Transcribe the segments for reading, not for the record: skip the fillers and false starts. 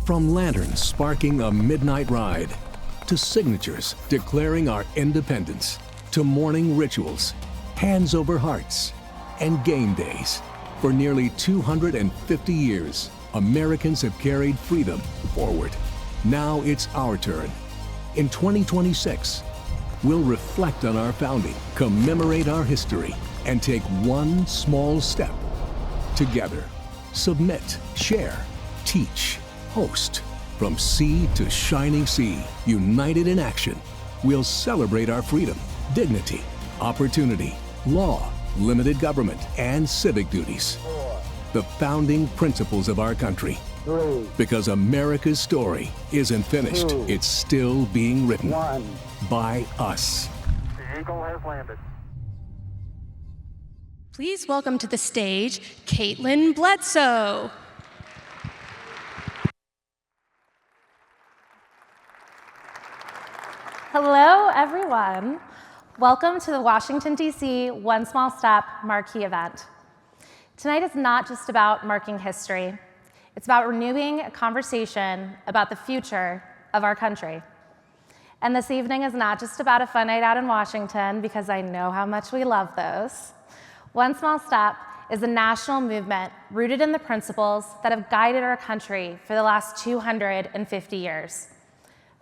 From lanterns sparking a midnight ride, to signatures declaring our independence, to morning rituals, hands over hearts, and game days. For nearly 250 years, Americans have carried freedom forward. Now it's our turn. In 2026, we'll reflect on our founding, commemorate our history, and take one small step together. Submit, share, teach, host. From sea to shining sea, united in action, we'll celebrate our freedom, dignity, opportunity, law, limited government, and civic duties. The founding principles of our country. Because America's story isn't finished, it's still being written. By us. The Eagle has landed. Please welcome to the stage, Katelyn Bledsoe. Hello, everyone. Welcome to the Washington, D.C. One Small Step marquee event. Tonight is not just about marking history. It's about renewing a conversation about the future of our country. And this evening is not just about a fun night out in Washington, because I know how much we love those. One Small Step is a national movement rooted in the principles that have guided our country for the last 250 years.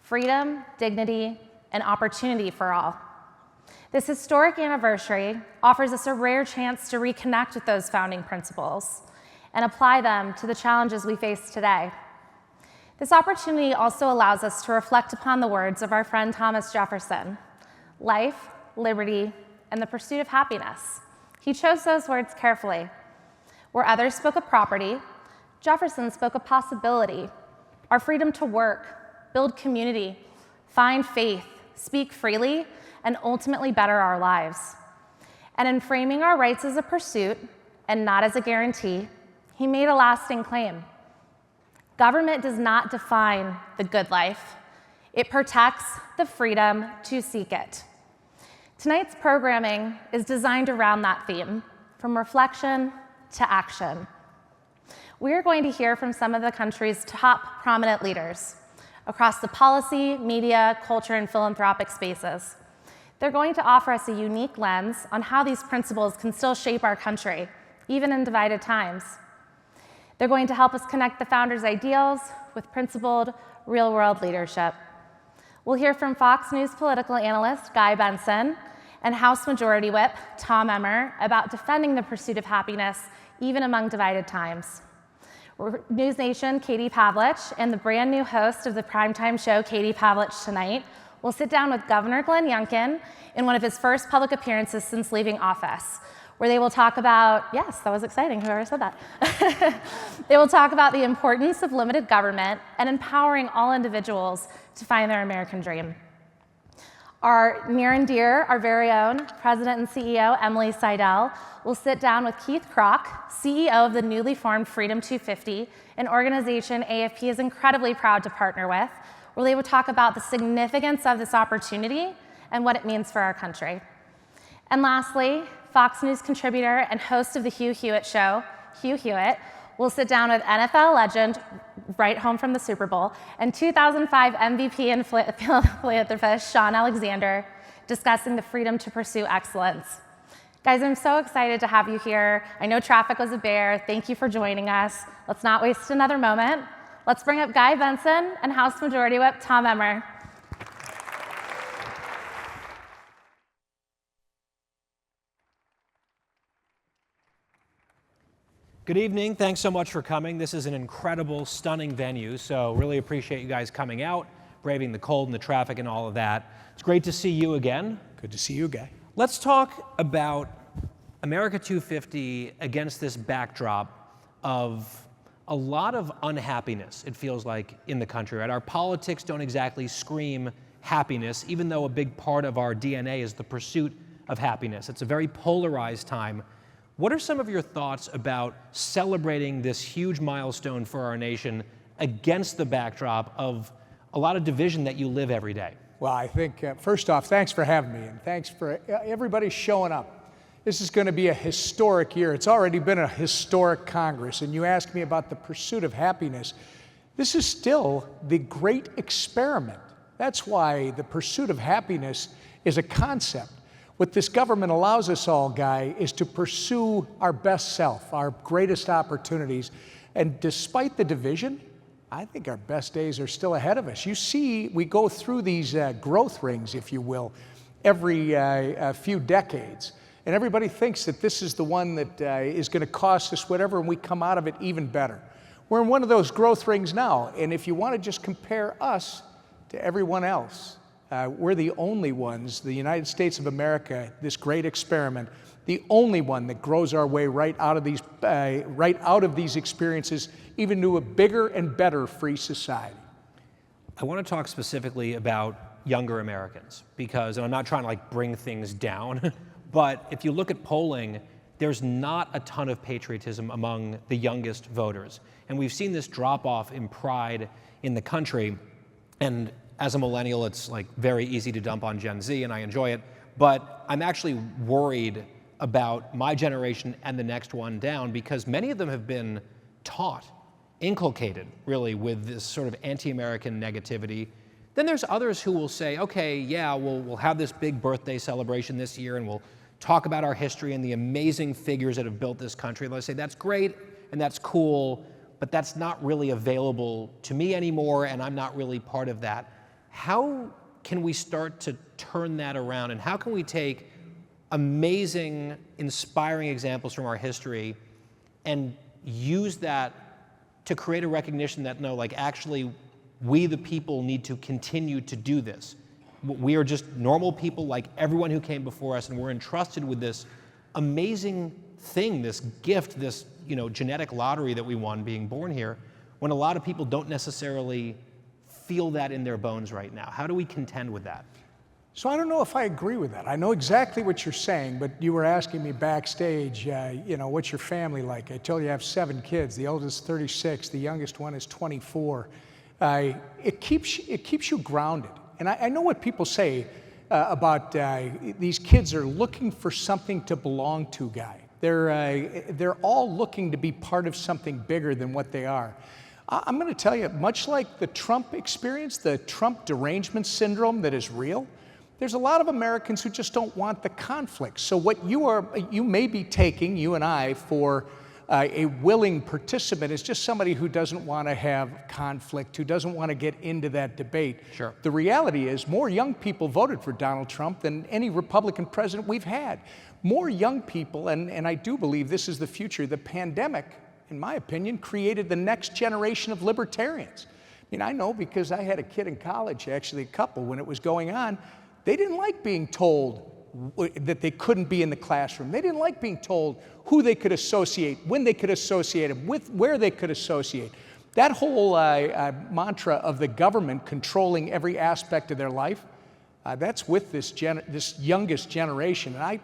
Freedom, dignity, and opportunity for all. This historic anniversary offers us a rare chance to reconnect with those founding principles and apply them to the challenges we face today. This opportunity also allows us to reflect upon the words of our friend Thomas Jefferson: life, liberty, and the pursuit of happiness. He chose those words carefully. Where others spoke of property, Jefferson spoke of possibility, our freedom to work, build community, find faith, speak freely, and ultimately better our lives. And in framing our rights as a pursuit and not as a guarantee, he made a lasting claim. Government does not define the good life. It protects the freedom to seek it. Tonight's programming is designed around that theme, from reflection to action. We are going to hear from some of the country's top prominent leaders across the policy, media, culture, and philanthropic spaces. They're going to offer us a unique lens on how these principles can still shape our country, even in divided times. They're going to help us connect the founders' ideals with principled, real-world leadership. We'll hear from Fox News political analyst Guy Benson and House Majority Whip Tom Emmer about defending the pursuit of happiness, even among divided times. News Nation Katie Pavlich and the brand new host of the primetime show, Katie Pavlich Tonight, will sit down with Governor Glenn Youngkin in one of his first public appearances since leaving office, where they will talk about, yes, that was exciting, whoever said that. They will talk about the importance of limited government and empowering all individuals to find their American dream. Our near and dear, our very own President and CEO, Emily Seidel, will sit down with Keith Krach, CEO of the newly formed Freedom 250, an organization AFP is incredibly proud to partner with, where they will talk about the significance of this opportunity and what it means for our country. And lastly, Fox News contributor and host of the Hugh Hewitt Show, Hugh Hewitt, will sit down with NFL legend, right home from the Super Bowl, and 2005 MVP and philanthropist Shaun Alexander, discussing the freedom to pursue excellence. Guys, I'm so excited to have you here. I know traffic was a bear. Thank you for joining us. Let's not waste another moment. Let's bring up Guy Benson and House Majority Whip Tom Emmer. Good evening. Thanks so much for coming. This is an incredible, stunning venue, so really appreciate you guys coming out, braving the cold and the traffic and all of that. It's great to see you again. Good to see you, Guy. Let's talk about America 250 against this backdrop of a lot of unhappiness, it feels like, in the country, right? Our politics don't exactly scream happiness, even though a big part of our DNA is the pursuit of happiness. It's a very polarized time. What are some of your thoughts about celebrating this huge milestone for our nation against the backdrop of a lot of division that you live every day? Well, I think, first off, thanks for having me, and thanks for everybody showing up. This is going to be a historic year. It's already been a historic Congress, and you asked me about the pursuit of happiness. This is still the great experiment. That's why the pursuit of happiness is a concept. What this government allows us all, Guy, is to pursue our best self, our greatest opportunities. And despite the division, I think our best days are still ahead of us. You see, we go through these growth rings, if you will, every few decades. And everybody thinks that this is the one that is going to cost us whatever, and we come out of it even better. We're in one of those growth rings now, and if you want to just compare us to everyone else, we're the only ones, the United States of America, this great experiment, the only one that grows our way right out of these experiences, even to a bigger and better free society. I want to talk specifically about younger Americans because, and I'm not trying to bring things down, but if you look at polling, there's not a ton of patriotism among the youngest voters. And we've seen this drop off in pride in the country. And as a millennial, it's very easy to dump on Gen Z, and I enjoy it. But I'm actually worried about my generation and the next one down because many of them have been taught, inculcated really with this sort of anti-American negativity. Then there's others who will say, okay, yeah, we'll have this big birthday celebration this year and we'll talk about our history and the amazing figures that have built this country. They'll say, that's great and that's cool, but that's not really available to me anymore and I'm not really part of that. How can we start to turn that around and how can we take amazing, inspiring examples from our history and use that to create a recognition that no, actually we the people need to continue to do this. We are just normal people like everyone who came before us and we're entrusted with this amazing thing, this gift, this genetic lottery that we won being born here, when a lot of people don't necessarily feel that in their bones right now. How do we contend with that? So I don't know if I agree with that. I know exactly what you're saying, but you were asking me backstage, what's your family like? I told you I have 7 kids. The oldest is 36. The youngest one is 24. It keeps you grounded. And I know what people say about these kids are looking for something to belong to, Guy. They're all looking to be part of something bigger than what they are. I'm going to tell you, much like the Trump experience, the Trump derangement syndrome that is real, there's a lot of Americans who just don't want the conflict. So what you may be taking, you and I, for a willing participant is just somebody who doesn't want to have conflict, who doesn't want to get into that debate. Sure. The reality is more young people voted for Donald Trump than any Republican president we've had. More young people, and I do believe this is the future, the pandemic, in my opinion, created the next generation of libertarians. I know because I had a kid in college, actually a couple, when it was going on. They didn't like being told that they couldn't be in the classroom. They didn't like being told who they could associate, when they could associate them, with where they could associate. That whole mantra of the government controlling every aspect of their life, that's with this youngest generation. And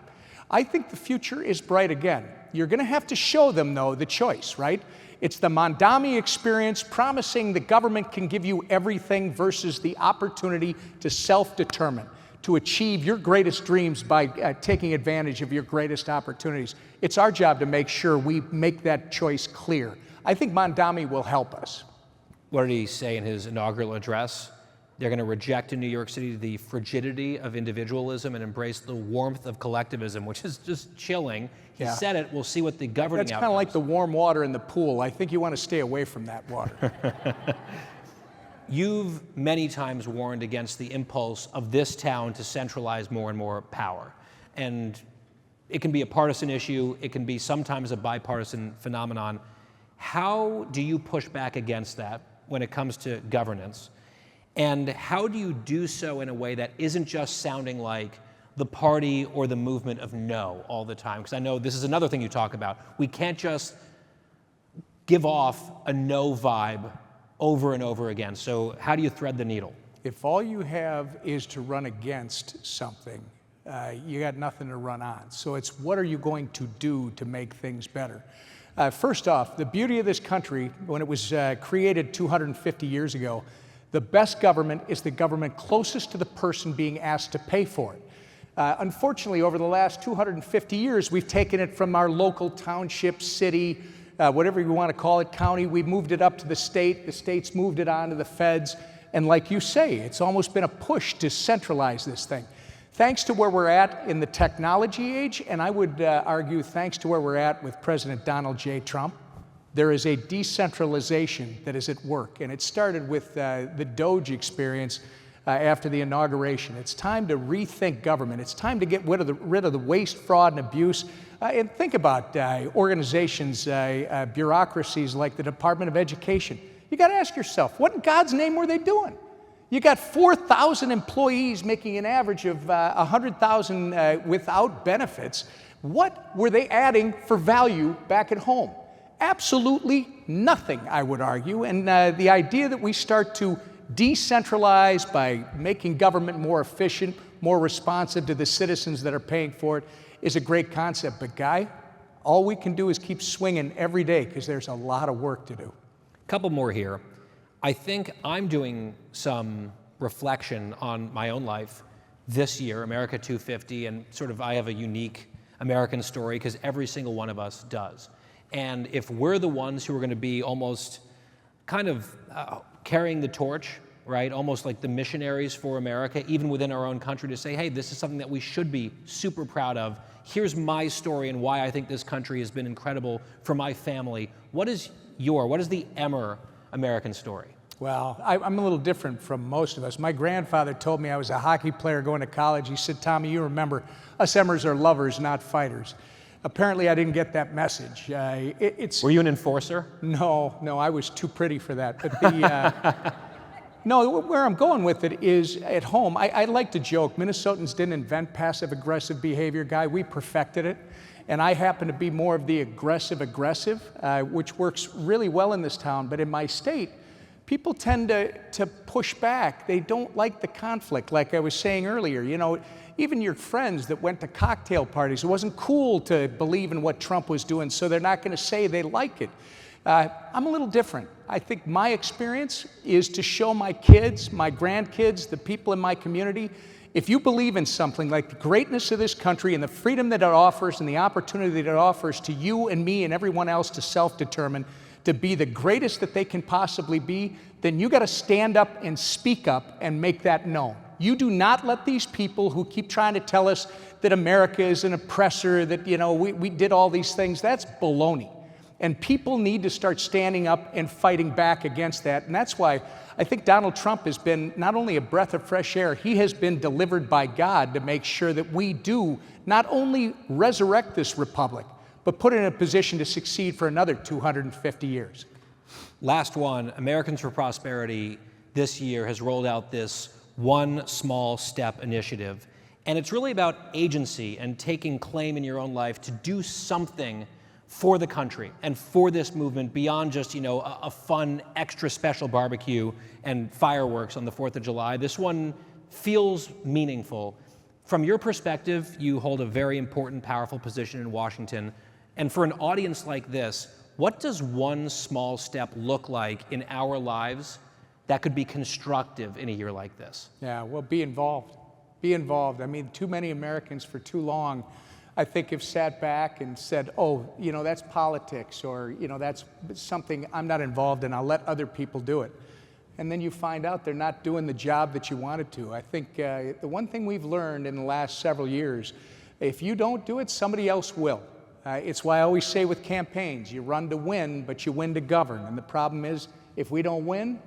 I think the future is bright again. You're going to have to show them, though, the choice, right? It's the Mondami experience, promising the government can give you everything versus the opportunity to self-determine, to achieve your greatest dreams by taking advantage of your greatest opportunities. It's our job to make sure we make that choice clear. I think Mondami will help us. What did he say in his inaugural address? They're going to reject in New York City the frigidity of individualism and embrace the warmth of collectivism, which is just chilling. He said it. We'll see what the governing That's kind of like the warm water in the pool. I think you want to stay away from that water. You've many times warned against the impulse of this town to centralize more and more power. And it can be a partisan issue. It can be sometimes a bipartisan phenomenon. How do you push back against that when it comes to governance? And how do you do so in a way that isn't just sounding like the party or the movement of no all the time? Because I know this is another thing you talk about. We can't just give off a no vibe over and over again. So how do you thread the needle? If all you have is to run against something, you got nothing to run on. So it's what are you going to do to make things better? First off, the beauty of this country, when it was created 250 years ago, the best government is the government closest to the person being asked to pay for it. Unfortunately, over the last 250 years, we've taken it from our local township, city, whatever you want to call it, county. We moved it up to the state's moved it on to the feds. And like you say, it's almost been a push to centralize this thing. Thanks to where we're at in the technology age, and I would argue thanks to where we're at with President Donald J. Trump, there is a decentralization that is at work. And it started with the Doge experience after the inauguration. It's time to rethink government. It's time to get rid of the waste, fraud, and abuse. And think about organizations, bureaucracies like the Department of Education. You got to ask yourself, what in God's name were they doing? You got 4,000 employees making an average of 100,000 without benefits. What were they adding for value back at home? Absolutely nothing, I would argue. And the idea that we start to decentralize by making government more efficient, more responsive to the citizens that are paying for it is a great concept. But Guy, all we can do is keep swinging every day because there's a lot of work to do. Couple more here. I think I'm doing some reflection on my own life this year, America 250, and sort of I have a unique American story because every single one of us does. And if we're the ones who are going to be almost kind of carrying the torch, right, almost like the missionaries for America, even within our own country, to say, hey, this is something that we should be super proud of. Here's my story and why I think this country has been incredible for my family. What is the Emmer American story? Well, I'm a little different from most of us. My grandfather told me I was a hockey player going to college. He said, Tommy, you remember, us Emmers are lovers, not fighters. Apparently, I didn't get that message. Were you an enforcer? No, I was too pretty for that. But no, where I'm going with it is at home. I like to joke. Minnesotans didn't invent passive-aggressive behavior, Guy. We perfected it. And I happen to be more of the aggressive, which works really well in this town. But in my state, people tend to push back. They don't like the conflict, like I was saying earlier. You know, even your friends that went to cocktail parties, it wasn't cool to believe in what Trump was doing, so they're not going to say they like it. I'm a little different. I think my experience is to show my kids, my grandkids, the people in my community, if you believe in something like the greatness of this country and the freedom that it offers and the opportunity that it offers to you and me and everyone else to self-determine, to be the greatest that they can possibly be, then you got to stand up and speak up and make that known. You do not let these people who keep trying to tell us that America is an oppressor, that, you know, we did all these things. That's baloney. And people need to start standing up and fighting back against that. And that's why I think Donald Trump has been not only a breath of fresh air, he has been delivered by God to make sure that we do not only resurrect this republic, but put it in a position to succeed for another 250 years. Last one, Americans for Prosperity this year has rolled out this One Small Step initiative. And it's really about agency and taking claim in your own life to do something for the country and for this movement beyond just, you know, a fun, extra special barbecue and fireworks on the 4th of July. This one feels meaningful. From your perspective, you hold a very important, powerful position in Washington. And for an audience like this, what does one small step look like in our lives that could be constructive in a year like this? Yeah, well, be involved. Be involved. I mean, too many Americans for too long, I think, have sat back and said, oh, you know, that's politics, or, you know, that's something I'm not involved in. I'll let other people do it. And then you find out they're not doing the job that you wanted to. I think the one thing we've learned in the last several years, if you don't do it, somebody else will. It's why I always say with campaigns, you run to win, but you win to govern. And the problem is, if we don't win,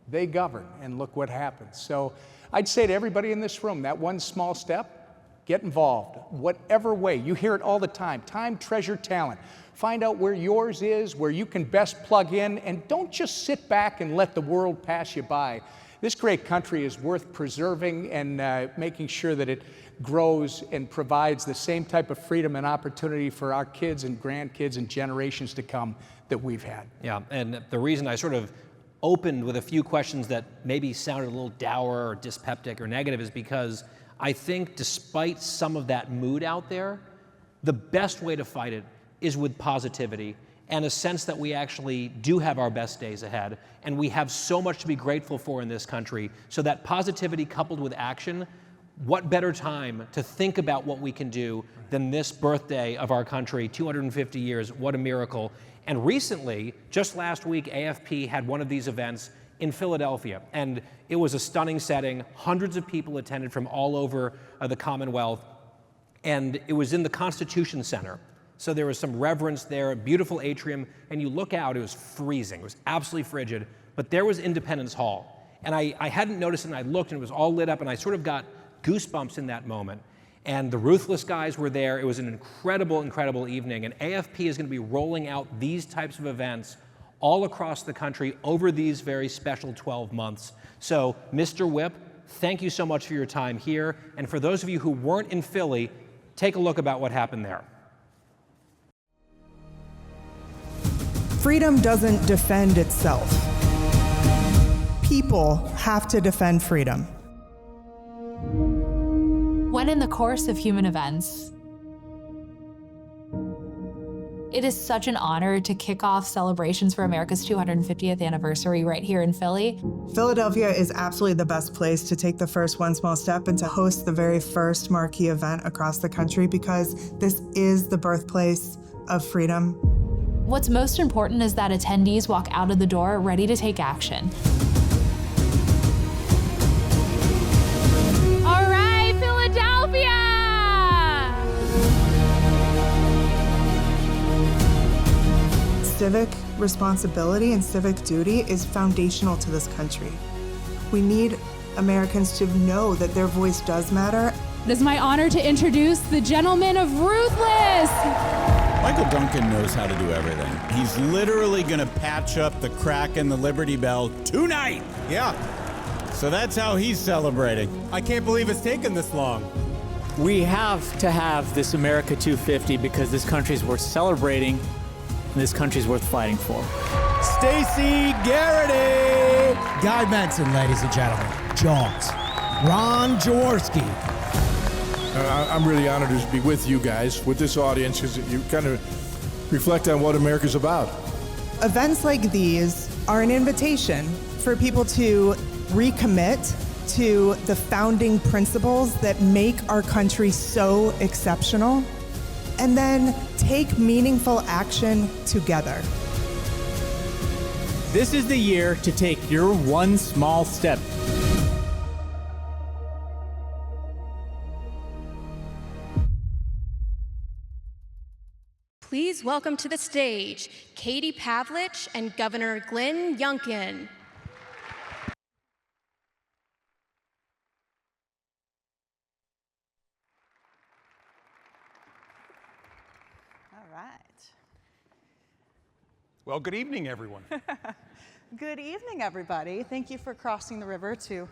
they govern. And look what happens. So I'd say to everybody in this room, that one small step, get involved, whatever way. You hear it all the time. Time, treasure, talent. Find out where yours is, where you can best plug in, and don't just sit back and let the world pass you by. This great country is worth preserving and making sure that it grows and provides the same type of freedom and opportunity for our kids and grandkids and generations to come that we've had. Yeah, and the reason I sort of opened with a few questions that maybe sounded a little dour or dyspeptic or negative is because I think despite some of that mood out there, the best way to fight it is with positivity and a sense that we actually do have our best days ahead, and we have so much to be grateful for in this country. So that positivity coupled with action, what better time to think about what we can do than this birthday of our country, 250 years, what a miracle. And recently, just last week, AFP had one of these events in Philadelphia, and it was a stunning setting. Hundreds of people attended from all over the Commonwealth, and it was in the Constitution Center. So there was some reverence there, a beautiful atrium, and you look out, it was freezing. It was absolutely frigid, but there was Independence Hall. And I hadn't noticed it, and I looked, and it was all lit up, and I sort of got goosebumps in that moment. And the Ruthless guys were there. It was an incredible, incredible evening, and AFP is going to be rolling out these types of events all across the country over these very special 12 months. So, Mr. Whip, thank you so much for your time here. And for those of you who weren't in Philly, take a look about what happened there. Freedom doesn't defend itself. People have to defend freedom. When in the course of human events, it is such an honor to kick off celebrations for America's 250th anniversary right here in Philly. Philadelphia is absolutely the best place to take the first one small step and to host the very first marquee event across the country, because this is the birthplace of freedom. What's most important is that attendees walk out of the door ready to take action. All right, Philadelphia! Civic responsibility and civic duty is foundational to this country. We need Americans to know that their voice does matter. It is my honor to introduce the gentleman of Ruthless. Michael Duncan knows how to do everything. He's literally gonna patch up the crack in the Liberty Bell tonight. Yeah. So that's how he's celebrating. I can't believe it's taken this long. We have to have this America 250 because this country's worth celebrating and this country's worth fighting for. Stacey Garrity! Guy Benson, ladies and gentlemen. Jaws. Ron Jaworski. I'm really honored to be with you guys, with this audience, because you kind of reflect on what America's about. Events like these are an invitation for people to recommit to the founding principles that make our country so exceptional, and then take meaningful action together. This is the year to take your one small step. Please welcome to the stage Katie Pavlich and Governor Glenn Youngkin. All right. Well, good evening, everyone. Good evening, everybody. Thank you for crossing the river to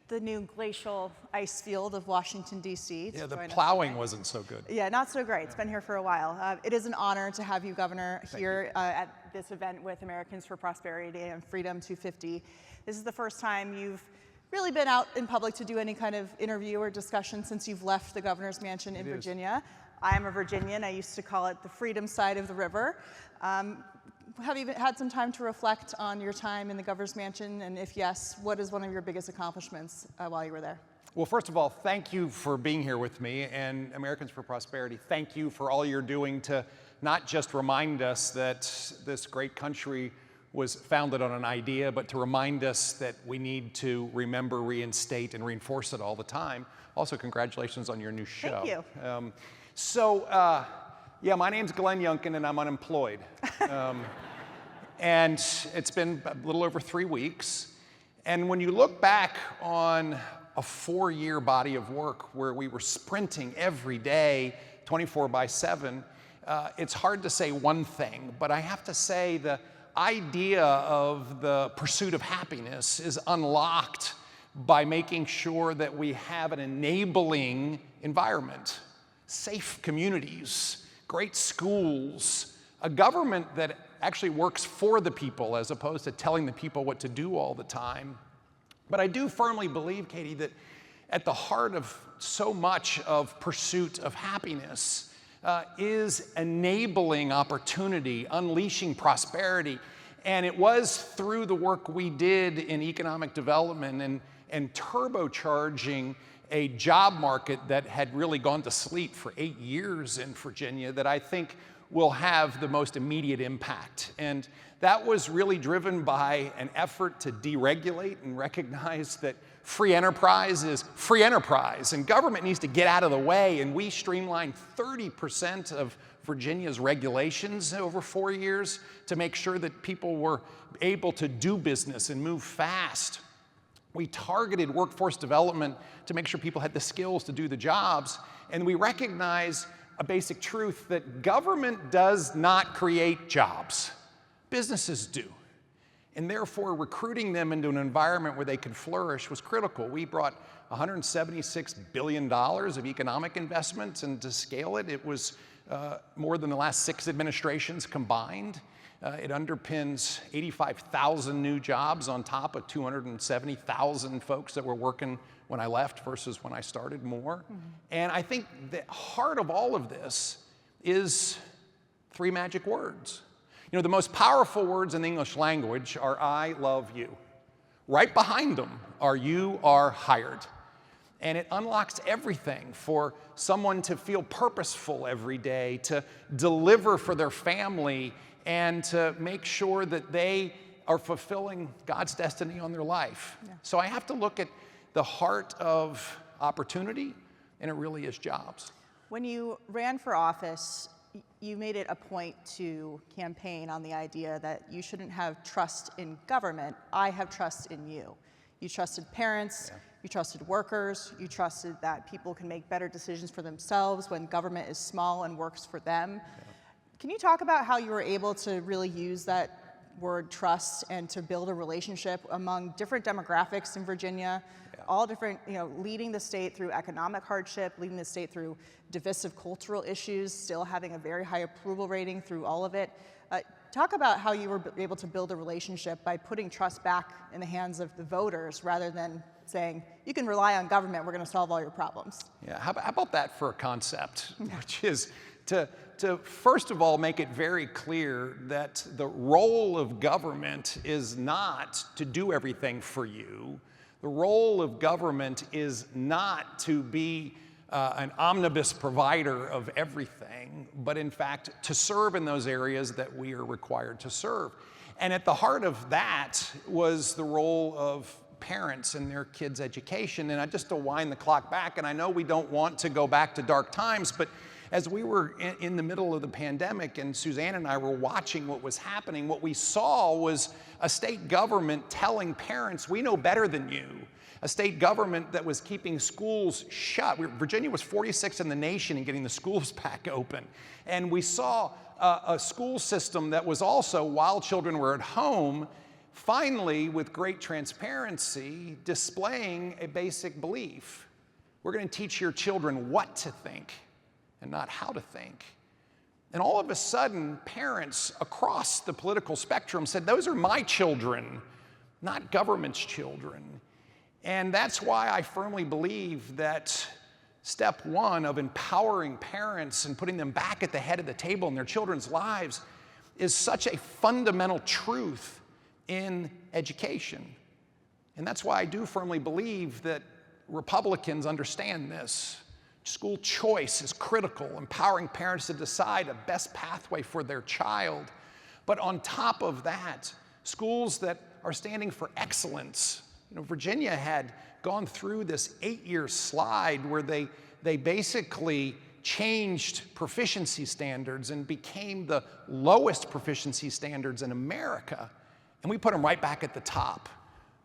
the new glacial ice field of Washington, D.C. Yeah, the plowing wasn't so good. Yeah, not so great. It's been here for a while. It is an honor to have you, Governor, here at this event with Americans for Prosperity and Freedom 250. This is the first time you've really been out in public to do any kind of interview or discussion since you've left the governor's mansion in Virginia. I'm a Virginian. I used to call it the freedom side of the river. Have you had some time to reflect on your time in the governor's mansion? And if yes, what is one of your biggest accomplishments while you were there? Well, first of all, thank you for being here with me, and Americans for Prosperity, thank you for all you're doing to not just remind us that this great country was founded on an idea, but to remind us that we need to remember, reinstate, and reinforce it all the time. Also, congratulations on your new show. Thank you. Yeah, my name's Glenn Youngkin, and I'm unemployed. And it's been a little over 3 weeks. And when you look back on a 4-year body of work where we were sprinting every day, 24/7, it's hard to say one thing, but I have to say the idea of the pursuit of happiness is unlocked by making sure that we have an enabling environment, safe communities, great schools, a government that actually works for the people as opposed to telling the people what to do all the time. But I do firmly believe, Katie, that at the heart of so much of pursuit of happiness is enabling opportunity, unleashing prosperity. And it was through the work we did in economic development and turbocharging a job market that had really gone to sleep for 8 years in Virginia that I think will have the most immediate impact. And that was really driven by an effort to deregulate and recognize that free enterprise is free enterprise, and government needs to get out of the way. And we streamlined 30% of Virginia's regulations over 4 years to make sure that people were able to do business and move fast. We targeted workforce development to make sure people had the skills to do the jobs. And we recognize a basic truth that government does not create jobs. Businesses do. And therefore, recruiting them into an environment where they could flourish was critical. We brought $176 billion of economic investment, and to scale it, it was more than the last 6 administrations combined. It underpins 85,000 new jobs on top of 270,000 folks that were working when I left versus when I started more. And I think the heart of all of this is 3 magic words. You know, the most powerful words in the English language are I love you. Right behind them are you are hired. And it unlocks everything for someone to feel purposeful every day, to deliver for their family, and to make sure that they are fulfilling God's destiny on their life. So I have to look at the heart of opportunity, and it really is jobs. When you ran for office, you made it a point to campaign on the idea that you shouldn't have trust in government. I have trust in you. You trusted parents, you trusted workers, you trusted that people can make better decisions for themselves when government is small and works for them. Can you talk about how you were able to really use that word trust and to build a relationship among different demographics in Virginia, all different, leading the state through economic hardship, leading the state through divisive cultural issues, still having a very high approval rating through all of it. Talk about how you were able to build a relationship by putting trust back in the hands of the voters rather than saying, you can rely on government, we're going to solve all your problems. Yeah, how about that for a concept, which is to first of all make it very clear that the role of government is not to do everything for you. The role of government is not to be an omnibus provider of everything, but in fact to serve in those areas that we are required to serve. And at the heart of that was the role of parents and their kids' education. And just to wind the clock back, and I know we don't want to go back to dark times, but as we were in the middle of the pandemic and Suzanne and I were watching what was happening, what we saw was a state government telling parents, we know better than you. A state government that was keeping schools shut. Virginia was 46th in the nation in getting the schools back open. And we saw a school system that was also, while children were at home, finally, with great transparency, displaying a basic belief. We're going to teach your children what to think and not how to think. And all of a sudden, parents across the political spectrum said, those are my children, not government's children. And that's why I firmly believe that step one of empowering parents and putting them back at the head of the table in their children's lives is such a fundamental truth in education. And that's why I do firmly believe that Republicans understand this. School choice is critical, empowering parents to decide a best pathway for their child. But on top of that, schools that are standing for excellence. Virginia had gone through this 8-year slide where they basically changed proficiency standards and became the lowest proficiency standards in America. And we put them right back at the top.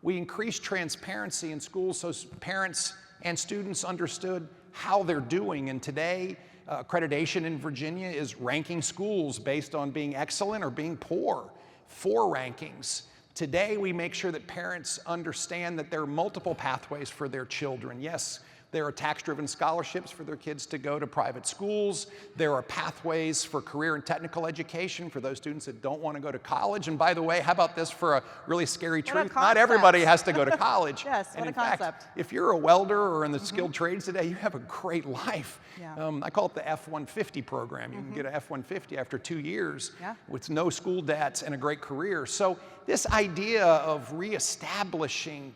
We increased transparency in schools so parents and students understood how they're doing. And today, accreditation in Virginia is ranking schools based on being excellent or being poor. 4 rankings. Today, we make sure that parents understand that there are multiple pathways for their children. Yes, there are tax-driven scholarships for their kids to go to private schools. There are pathways for career and technical education for those students that don't want to go to college. And by the way, how about this for a really scary truth? Not everybody has to go to college. Yes, and what a in concept. fact, if you're a welder or in the skilled trades today, you have a great life. Yeah. I call it the F-150 program. You can get an F-150 after 2 years with no school debts and a great career. So this idea of reestablishing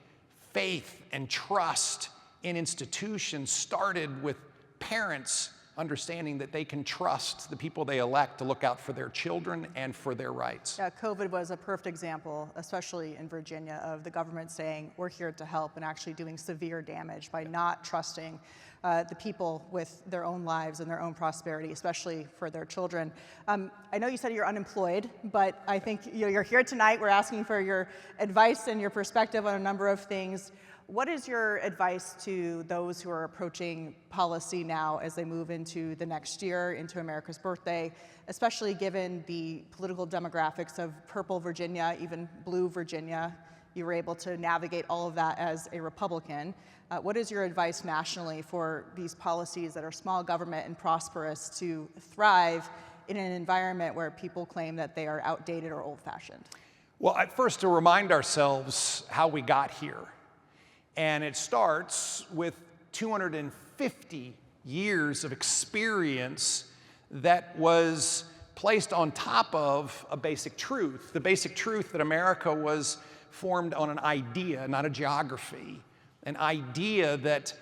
faith and trust in institutions started with parents understanding that they can trust the people they elect to look out for their children and for their rights. Yeah, COVID was a perfect example, especially in Virginia, of the government saying, we're here to help, and actually doing severe damage by not trusting the people with their own lives and their own prosperity, especially for their children. I know you said you're unemployed, but I think you're here tonight. We're asking for your advice and your perspective on a number of things. What is your advice to those who are approaching policy now as they move into the next year, into America's birthday, especially given the political demographics of purple Virginia, even blue Virginia? You were able to navigate all of that as a Republican. What is your advice nationally for these policies that are small government and prosperous to thrive in an environment where people claim that they are outdated or old-fashioned? Well, first to remind ourselves how we got here. And it starts with 250 years of experience that was placed on top of a basic truth. The basic truth that America was formed on an idea, not a geography. An idea that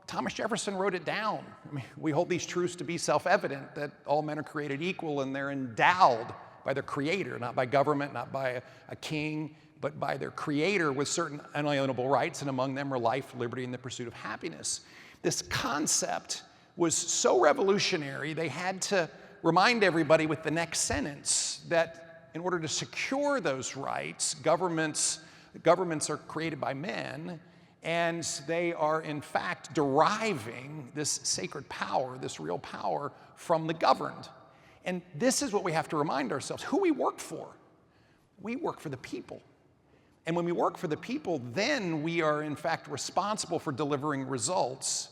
Thomas Jefferson wrote it down. I mean, we hold these truths to be self-evident, that all men are created equal and they're endowed by their creator, not by government, not by a king, but by their creator with certain unalienable rights, and among them are life, liberty, and the pursuit of happiness. This concept was so revolutionary, they had to remind everybody with the next sentence that in order to secure those rights, governments are created by men, and they are in fact deriving this sacred power, this real power, from the governed. And this is what we have to remind ourselves, who we work for. We work for the people. And when we work for the people, then we are in fact responsible for delivering results.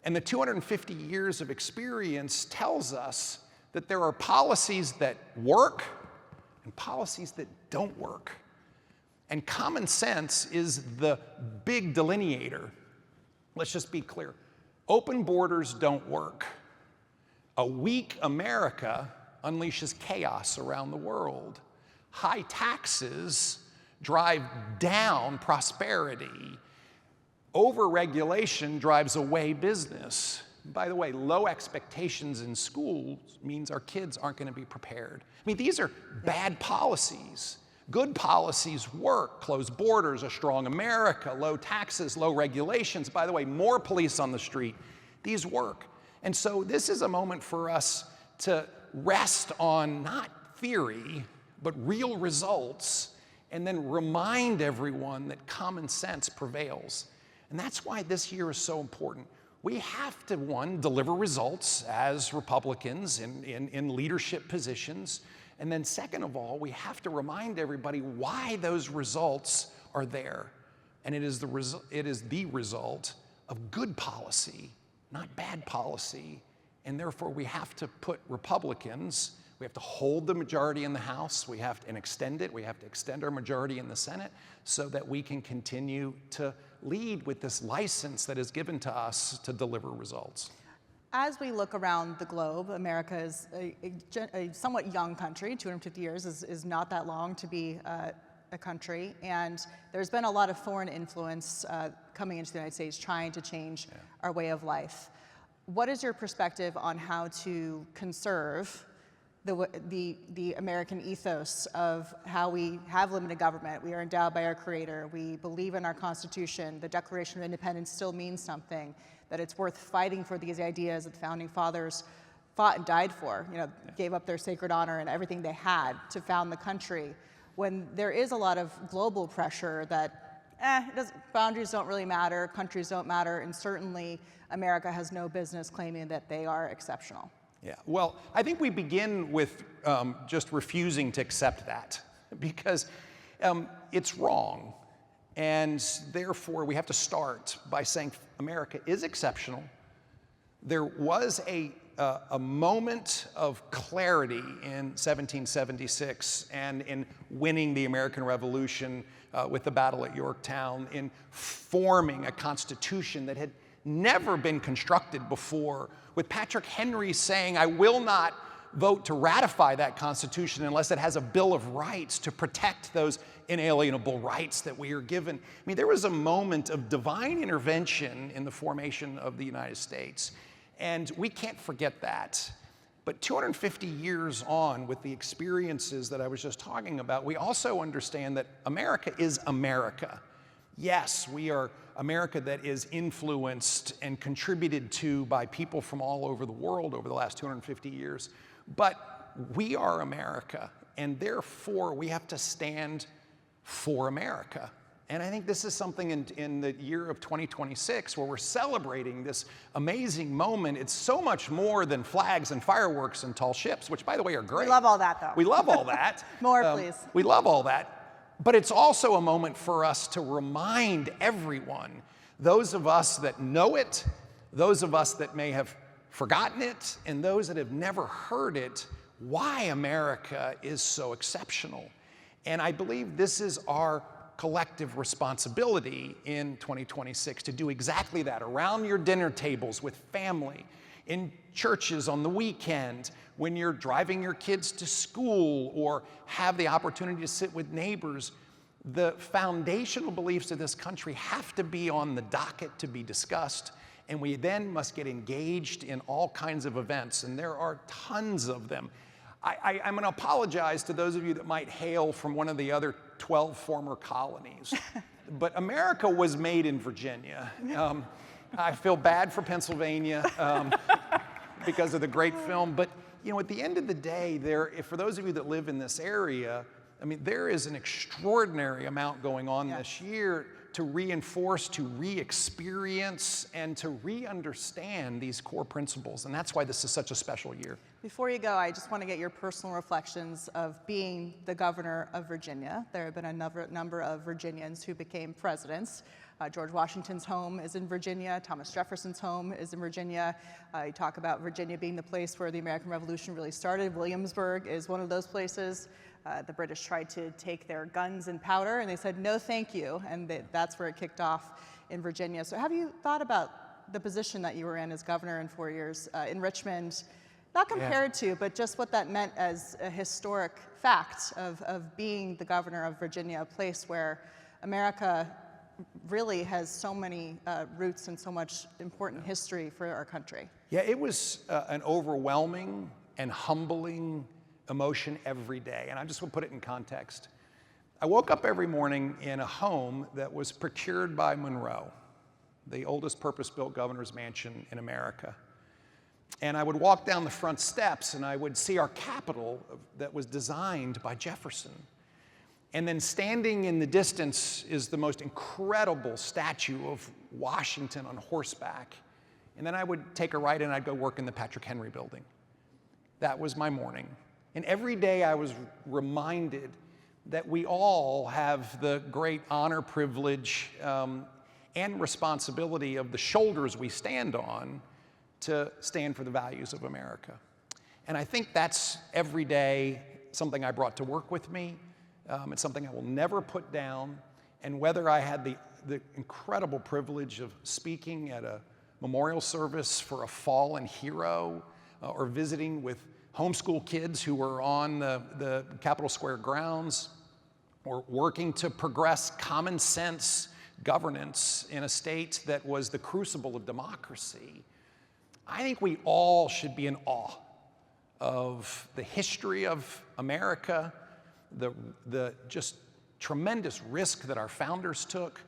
And the 250 years of experience tells us that there are policies that work and policies that don't work. And common sense is the big delineator. Let's just be clear. Open borders don't work. A weak America unleashes chaos around the world. High taxes drive down prosperity. Overregulation drives away business. By the way, low expectations in schools means our kids aren't going to be prepared. I mean, these are bad policies. Good policies work. Closed borders, a strong America, low taxes, low regulations. By the way, more police on the street. These work. And so this is a moment for us to rest on not theory, but real results, and then remind everyone that common sense prevails. And that's why this year is so important. We have to, one, deliver results as Republicans in leadership positions. And then second of all, we have to remind everybody why those results are there. And it is the result of good policy, not bad policy. And therefore, we have to put Republicans, we have to hold the majority in the House, we have to extend it, we have to extend our majority in the Senate so that we can continue to lead with this license that is given to us to deliver results. As we look around the globe, America is a somewhat young country. 250 years is not that long to be a country, and there's been a lot of foreign influence coming into the United States trying to change our way of life. What is your perspective on how to conserve the American ethos of how we have limited government? We are endowed by our creator. We believe in our Constitution. The Declaration of Independence still means something, that it's worth fighting for these ideas that the Founding Fathers fought and died for, gave up their sacred honor and everything they had to found the country. When there is a lot of global pressure that boundaries don't really matter, countries don't matter, and certainly America has no business claiming that they are exceptional. Yeah, well, I think we begin with just refusing to accept that because it's wrong. And therefore, we have to start by saying America is exceptional. There was a moment of clarity in 1776 and in winning the American Revolution with the battle at Yorktown, in forming a constitution that had never been constructed before, with Patrick Henry saying, I will not vote to ratify that Constitution unless it has a Bill of Rights to protect those inalienable rights that we are given. I mean, there was a moment of divine intervention in the formation of the United States. And we can't forget that. But 250 years on, with the experiences that I was just talking about, we also understand that America is America. Yes, we are America that is influenced and contributed to by people from all over the world over the last 250 years. But we are America, and therefore we have to stand for America. And I think this is something in the year of 2026 where we're celebrating this amazing moment. It's so much more than flags and fireworks and tall ships, which, by the way, are great. We love all that, though. We love all that. More, please. We love all that. But it's also a moment for us to remind everyone, those of us that know it, those of us that may have forgotten it, and those that have never heard it, why America is so exceptional. And I believe this is our collective responsibility in 2026 to do exactly that around your dinner tables with family, in churches on the weekend, when you're driving your kids to school or have the opportunity to sit with neighbors. The foundational beliefs of this country have to be on the docket to be discussed, and we then must get engaged in all kinds of events, and there are tons of them. I'm going to apologize to those of you that might hail from one of the other 12 former colonies, but America was made in Virginia. I feel bad for Pennsylvania because of the great film, but you know, at the end of the day, for those of you that live in this area, I mean, there is an extraordinary amount going on this year to reinforce, to re-experience, and to re-understand these core principles. And that's why this is such a special year. Before you go, I just want to get your personal reflections of being the governor of Virginia. There have been a number of Virginians who became presidents. George Washington's home is in Virginia. Thomas Jefferson's home is in Virginia. You talk about Virginia being the place where the American Revolution really started. Williamsburg is one of those places. The British tried to take their guns and powder, and they said, no, thank you. And that's where it kicked off in Virginia. So have you thought about the position that you were in as governor in 4 years in Richmond, not compared to, but just what that meant as a historic fact of being the governor of Virginia, a place where America really has so many roots and so much important history for our country? Yeah, it was an overwhelming and humbling emotion every day. And I just will put it in context. I woke up every morning in a home that was procured by Monroe, the oldest purpose-built governor's mansion in America. And I would walk down the front steps and I would see our Capitol that was designed by Jefferson. And then standing in the distance is the most incredible statue of Washington on horseback. And then I would take a right and I'd go work in the Patrick Henry building. That was my morning. And every day I was reminded that we all have the great honor, privilege, and responsibility of the shoulders we stand on to stand for the values of America. And I think that's every day something I brought to work with me. It's something I will never put down. And whether I had the incredible privilege of speaking at a memorial service for a fallen hero, or visiting with homeschool kids who were on the Capitol Square grounds, or working to progress common sense governance in a state that was the crucible of democracy, I think we all should be in awe of the history of America, the just tremendous risk that our founders took.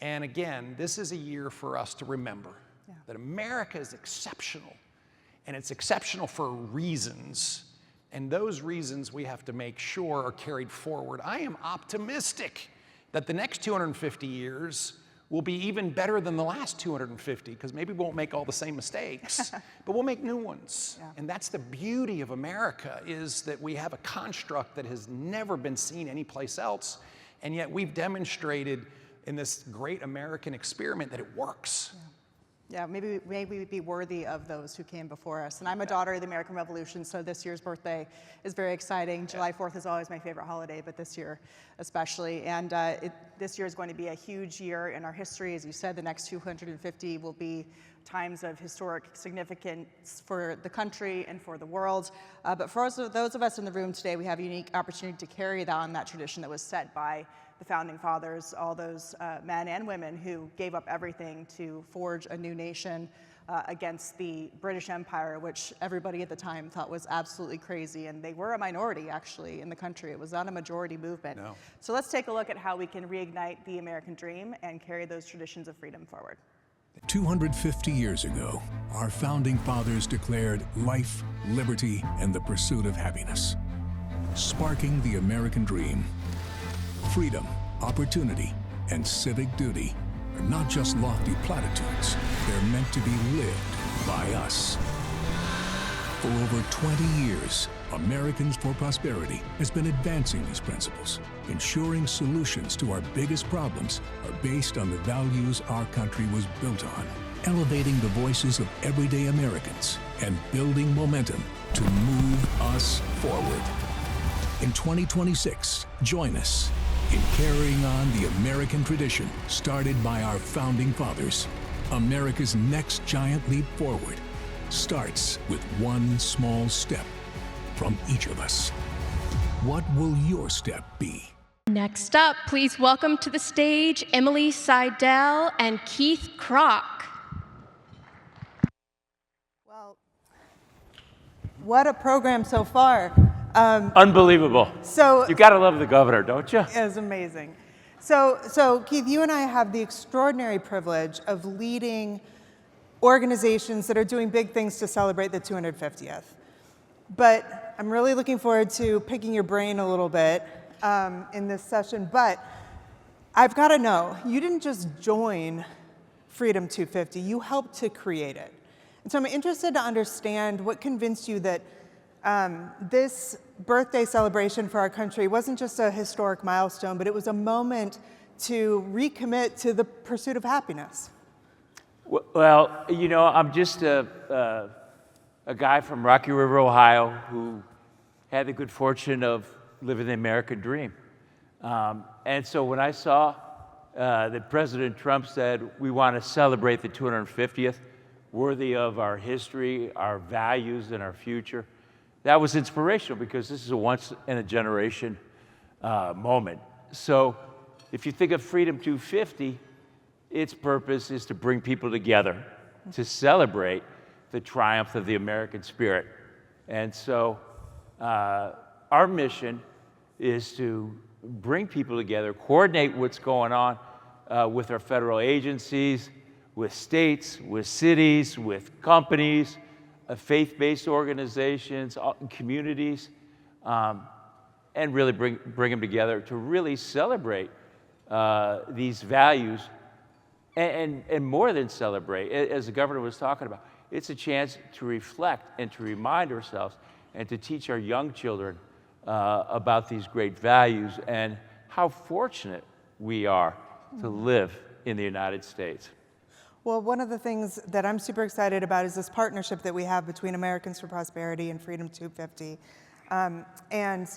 And again, this is a year for us to remember that America is exceptional. And it's exceptional for reasons, and those reasons we have to make sure are carried forward. I am optimistic that the next 250 years will be even better than the last 250, because maybe we won't make all the same mistakes, but we'll make new ones. And that's the beauty of America, is that we have a construct that has never been seen anyplace else, and yet we've demonstrated in this great American experiment that it works. Yeah, maybe we'd be worthy of those who came before us. And I'm a daughter of the American Revolution, so this year's birthday is very exciting. July 4th is always my favorite holiday, but this year especially. And this year is going to be a huge year in our history. As you said, the next 250 will be times of historic significance for the country and for the world. But for those of us in the room today, we have a unique opportunity to carry on that tradition that was set by the Founding Fathers, all those men and women who gave up everything to forge a new nation against the British Empire, which everybody at the time thought was absolutely crazy. And they were a minority, actually, in the country. It was not a majority movement. No. So let's take a look at how we can reignite the American dream and carry those traditions of freedom forward. 250 years ago, our founding fathers declared life, liberty, and the pursuit of happiness, sparking the American dream. Freedom, opportunity, and civic duty are not just lofty platitudes, they're meant to be lived by us. For over 20 years, Americans for Prosperity has been advancing these principles, ensuring solutions to our biggest problems are based on the values our country was built on, elevating the voices of everyday Americans and building momentum to move us forward. In 2026, join us in carrying on the American tradition started by our founding fathers. America's next giant leap forward starts with one small step from each of us. What will your step be? Next up, please welcome to the stage Emily Seidel and Keith Krach. Well, what a program so far. Unbelievable. So you got to love the governor, don't you? It's amazing. So Keith, you and I have the extraordinary privilege of leading organizations that are doing big things to celebrate the 250th. But I'm really looking forward to picking your brain a little bit in this session. But I've got to know, you didn't just join Freedom 250, you helped to create it. And so I'm interested to understand what convinced you that this birthday celebration for our country wasn't just a historic milestone, but it was a moment to recommit to the pursuit of happiness. Well, you know, I'm just a guy from Rocky River, Ohio, who had the good fortune of living the American dream. And so when I saw that President Trump said, we want to celebrate the 250th, worthy of our history, our values, and our future, that was inspirational because this is a once-in-a-generation moment. So if you think of Freedom 250, its purpose is to bring people together to celebrate the triumph of the American spirit. And so our mission is to bring people together, coordinate what's going on with our federal agencies, with states, with cities, with companies, faith-based organizations, communities, and really bring them together to really celebrate these values, and more than celebrate, as the governor was talking about, it's a chance to reflect and to remind ourselves and to teach our young children about these great values and how fortunate we are to live in the United States. Well, one of the things that I'm super excited about is this partnership that we have between Americans for Prosperity and Freedom 250. And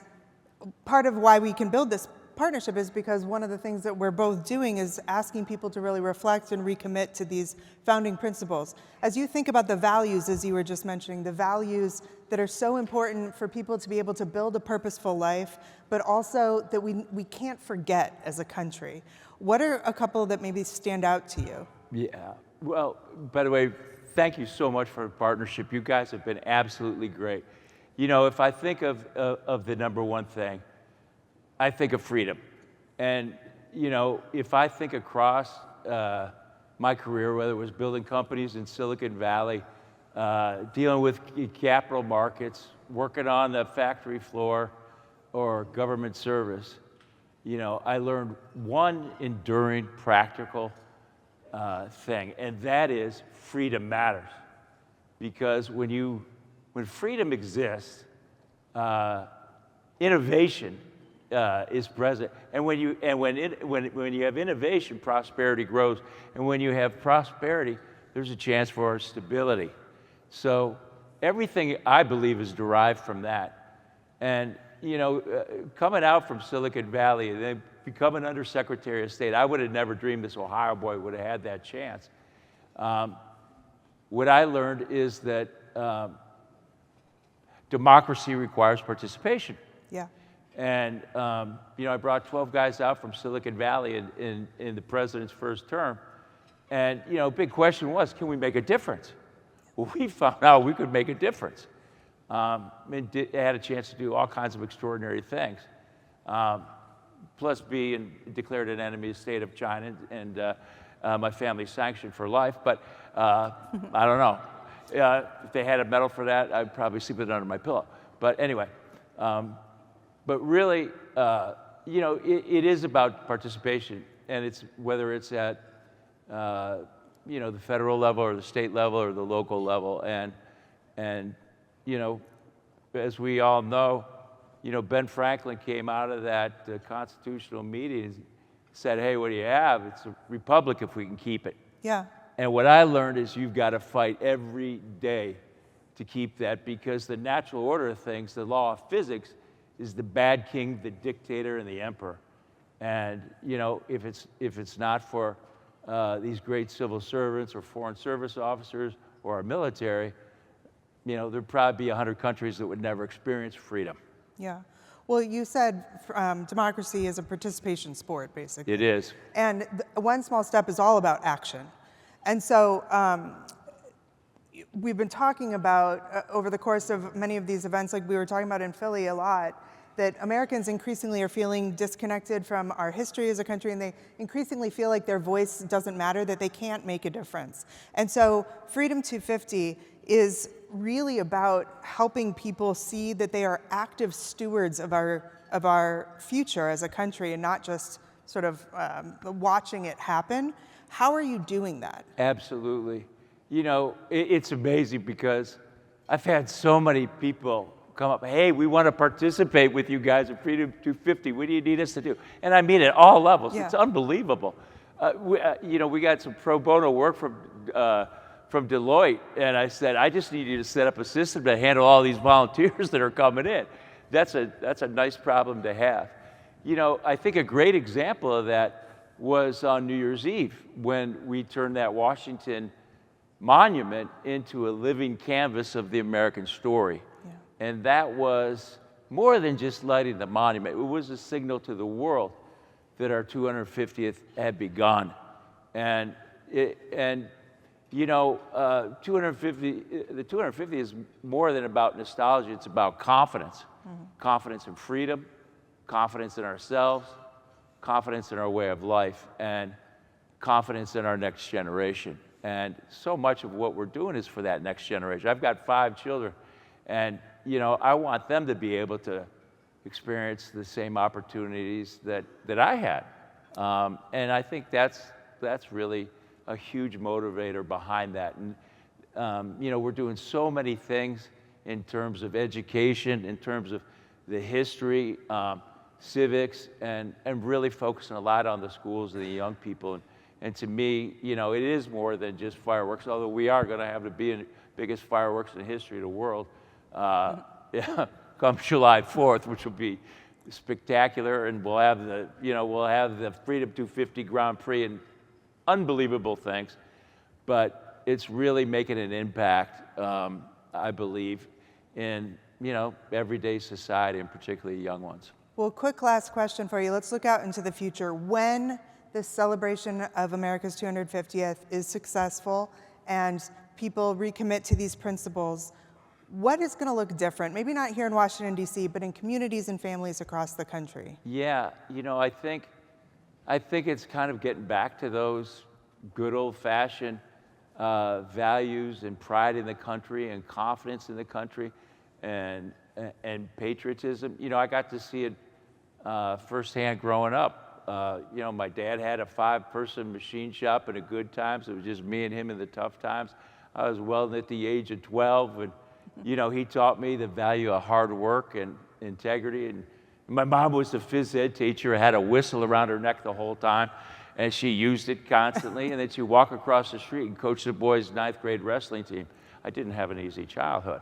part of why we can build this partnership is because one of the things that we're both doing is asking people to really reflect and recommit to these founding principles. As you think about the values, as you were just mentioning, the values that are so important for people to be able to build a purposeful life, but also that we can't forget as a country. What are a couple that maybe stand out to you? Yeah, well, by the way, thank you so much for the partnership. You guys have been absolutely great. You know, if I think of the number one thing, I think of freedom. And, you know, if I think across my career, whether it was building companies in Silicon Valley, dealing with capital markets, working on the factory floor, or government service, you know, I learned one enduring practical thing, and that is freedom matters. Because when freedom exists, innovation is present, and when you have innovation, prosperity grows, and when you have prosperity, there's a chance for stability. So everything I believe is derived from that, and you know, coming out from Silicon Valley and then becoming Undersecretary of State, I would have never dreamed this Ohio boy would have had that chance. What I learned is that democracy requires participation. Yeah. And I brought 12 guys out from Silicon Valley in the president's first term. And big question was, can we make a difference? Well, we found out we could make a difference. And had a chance to do all kinds of extraordinary things. Plus be declared an enemy state of China, and my family's sanctioned for life. But I don't know. If they had a medal for that, I'd probably sleep with it under my pillow. But anyway, but really, it is about participation, and it's whether it's at the federal level or the state level or the local level, and as we all know, Ben Franklin came out of that constitutional meeting and said, hey, what do you have? It's a republic if we can keep it. Yeah. And what I learned is you've got to fight every day to keep that, because the natural order of things, the law of physics, is the bad king, the dictator, and the emperor. And if it's not for these great civil servants or foreign service officers or our military, there'd probably be 100 countries that would never experience freedom. Yeah. Well, you said democracy is a participation sport, basically. It is. And One Small Step is all about action. And so we've been talking about, over the course of many of these events, like we were talking about in Philly a lot, that Americans increasingly are feeling disconnected from our history as a country, and they increasingly feel like their voice doesn't matter, that they can't make a difference. And so Freedom 250 is really about helping people see that they are active stewards of our future as a country, and not just sort of watching it happen. How are you doing that? Absolutely. It's amazing because I've had so many people come up, hey, we want to participate with you guys at Freedom 250. What do you need us to do? And I mean at all levels. Yeah. It's unbelievable. We got some pro bono work from Deloitte, and I said, I just need you to set up a system to handle all these volunteers that are coming in. That's a nice problem to have. I think a great example of that was on New Year's Eve when we turned that Washington Monument into a living canvas of the American story. Yeah. And that was more than just lighting the monument. It was a signal to the world that our 250th had begun. And 250 is more than about nostalgia. It's about confidence. Mm-hmm. Confidence in freedom, confidence in ourselves, confidence in our way of life, and confidence in our next generation. And so much of what we're doing is for that next generation. I've got 5 children, and I want them to be able to experience the same opportunities that I had. And I think that's really a huge motivator behind that. And we're doing so many things in terms of education, in terms of the history, civics, and really focusing a lot on the schools and the young people. And to me, it is more than just fireworks, although we are going to have the biggest fireworks in the history of the world come July 4th, which will be spectacular, and we'll have the Freedom 250 Grand Prix and unbelievable things. But it's really making an impact, I believe, in everyday society, and particularly young ones. Well, quick last question for you. Let's look out into the future. When this celebration of America's 250th is successful and people recommit to these principles, what is going to look different? Maybe not here in Washington, D.C., but in communities and families across the country. Yeah, I think it's kind of getting back to those good old-fashioned values and pride in the country and confidence in the country and patriotism. I got to see it firsthand growing up. My dad had a 5-person machine shop in the good times. It was just me and him in the tough times. I was welding at the age of 12, and he taught me the value of hard work and integrity. And my mom was a phys ed teacher, had a whistle around her neck the whole time, and she used it constantly. And then she'd walk across the street and coach the boys' 9th grade wrestling team. I didn't have an easy childhood.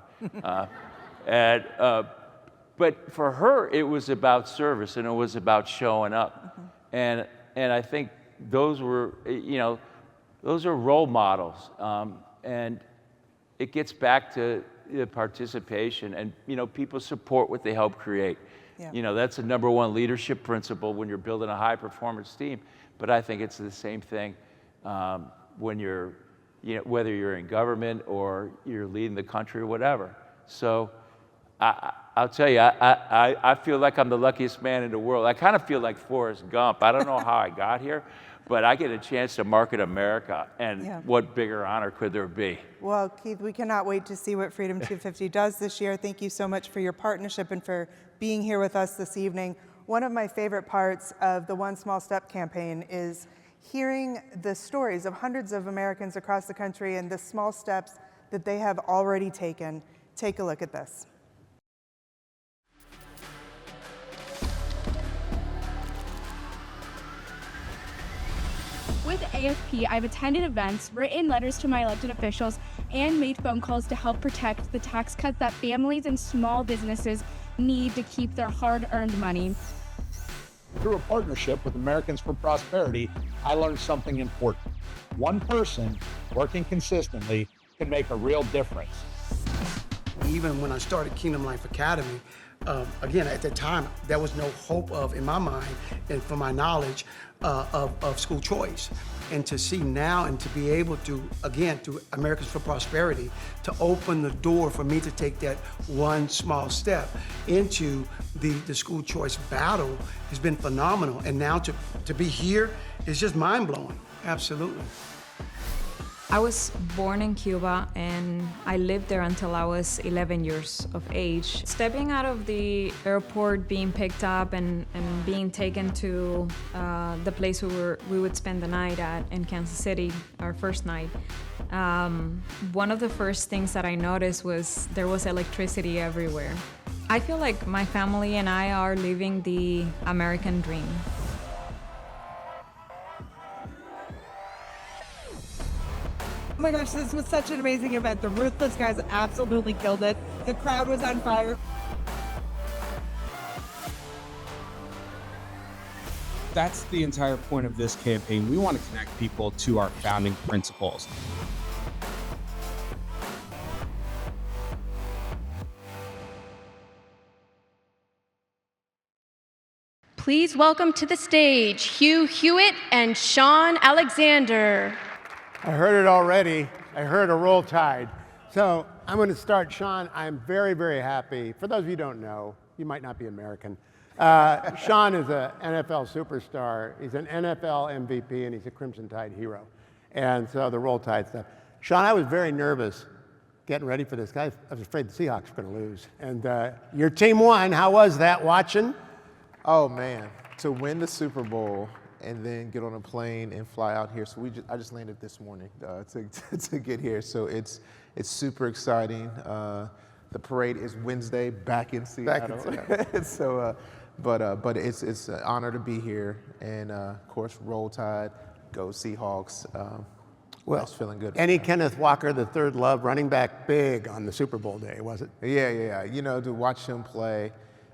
But for her, it was about service, and it was about showing up. Mm-hmm. And I think those were, those are role models. And it gets back to the participation, and people support what they help create. Yeah. You know, that's the #1 leadership principle when you're building a high-performance team. But I think it's the same thing when you're, you know, whether you're in government or you're leading the country or whatever. So I'll tell you, I feel like I'm the luckiest man in the world. I kind of feel like Forrest Gump. I don't know how I got here, but I get a chance to market America, and what bigger honor could there be? Well, Keith, we cannot wait to see what Freedom 250 does this year. Thank you so much for your partnership and for being here with us this evening. One of my favorite parts of the One Small Step campaign is hearing the stories of hundreds of Americans across the country and the small steps that they have already taken. Take a look at this. With AFP, I've attended events, written letters to my elected officials, and made phone calls to help protect the tax cuts that families and small businesses need to keep their hard-earned money. Through a partnership with Americans for Prosperity, I learned something important. One person working consistently can make a real difference. Even when I started Kingdom Life Academy, again, at the time, there was no hope of, in my mind, and from my knowledge, of school choice. And to see now and to be able to, again, through Americans for Prosperity, to open the door for me to take that one small step into the school choice battle has been phenomenal. And now to be here is just mind-blowing, absolutely. I was born in Cuba and I lived there until I was 11 years of age. Stepping out of the airport, being picked up and being taken to the place we would spend the night at in Kansas City, our first night, one of the first things that I noticed was there was electricity everywhere. I feel like my family and I are living the American dream. Oh my gosh, this was such an amazing event. The Ruthless guys absolutely killed it. The crowd was on fire. That's the entire point of this campaign. We want to connect people to our founding principles. Please welcome to the stage Hugh Hewitt and Shaun Alexander. I heard it already. I heard a roll tide. So I'm going to start. Shaun, I'm very, very happy. For those of you who don't know, you might not be American. Shaun is an NFL superstar. He's an NFL MVP, and he's a Crimson Tide hero. And so the roll tide stuff. Shaun, I was very nervous getting ready for this. I was afraid the Seahawks were going to lose. And your team won. How was that watching? Oh, man. To win the Super Bowl and then get on a plane and fly out here. So I just landed this morning to get here. So it's super exciting. The parade is Wednesday, back in Seattle. So, but it's an honor to be here. And of course, Roll Tide, go Seahawks. Well, I was feeling good. Any Kenneth Walker, the third love, running back big on the Super Bowl day, was it? Yeah. You know, to watch him play.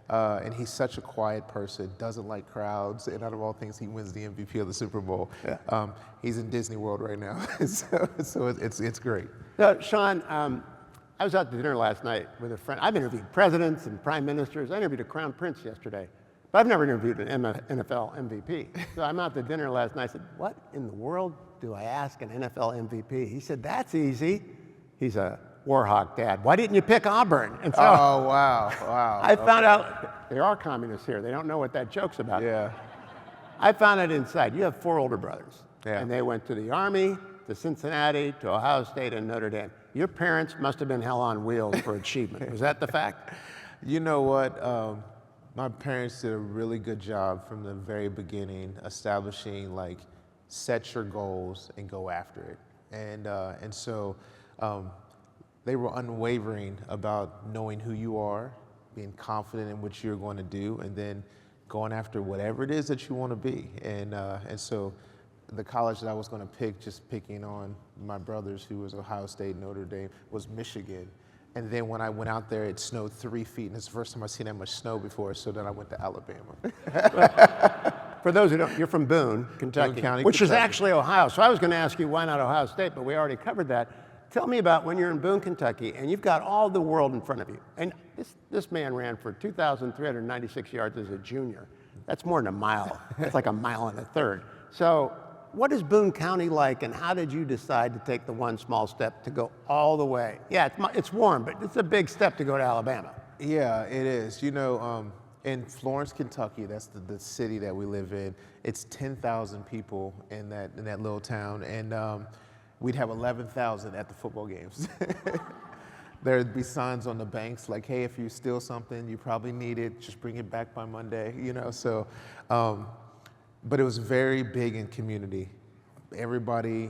And he's such a quiet person, doesn't like crowds, and out of all things, he wins the MVP of the Super Bowl. Yeah. He's in Disney World right now, so it's great. Shaun, I was out to dinner last night with a friend. I've interviewed presidents and prime ministers. I interviewed a crown prince yesterday, but I've never interviewed an NFL MVP. So I'm out to dinner last night. I said, what in the world do I ask an NFL MVP? He said, that's easy. He's a Warhawk dad. Why didn't you pick Auburn? And so oh, wow. I found out there are communists here. They don't know what that joke's about. Yeah. I found it inside. You have 4 older brothers. Yeah. And they went to the Army, to Cincinnati, to Ohio State, and Notre Dame. Your parents must have been hell on wheels for achievement. Was that the fact? You know what? My parents did a really good job from the very beginning, establishing, like, set your goals and go after it. And so they were unwavering about knowing who you are, being confident in what you're going to do, and then going after whatever it is that you want to be. And so the college that I was going to pick, just picking on my brothers, who was Ohio State, Notre Dame, was Michigan. And then when I went out there, it snowed 3 feet, and it's the first time I've seen that much snow before, so then I went to Alabama. For those who don't, you're from Boone, Kentucky, Boone County, which Kentucky. is actually Ohio. So I was going to ask you why not Ohio State, but we already covered that. tell me about when you're in Boone, Kentucky, and you've got all the world in front of you. And this man ran for 2,396 yards as a junior. That's more than a mile. That's like a mile and a third. So what is Boone County like, and how did you decide to take the one small step to go all the way? Yeah, it's warm, but it's a big step to go to Alabama. Yeah, it is. You know, in Florence, Kentucky, that's the city that we live in. It's 10,000 people in that little town, and we'd have 11,000 at the football games. There'd be signs on the banks like, "Hey, if you steal something, you probably need it. Just bring it back by Monday." You know, so. But it was very big in community. Everybody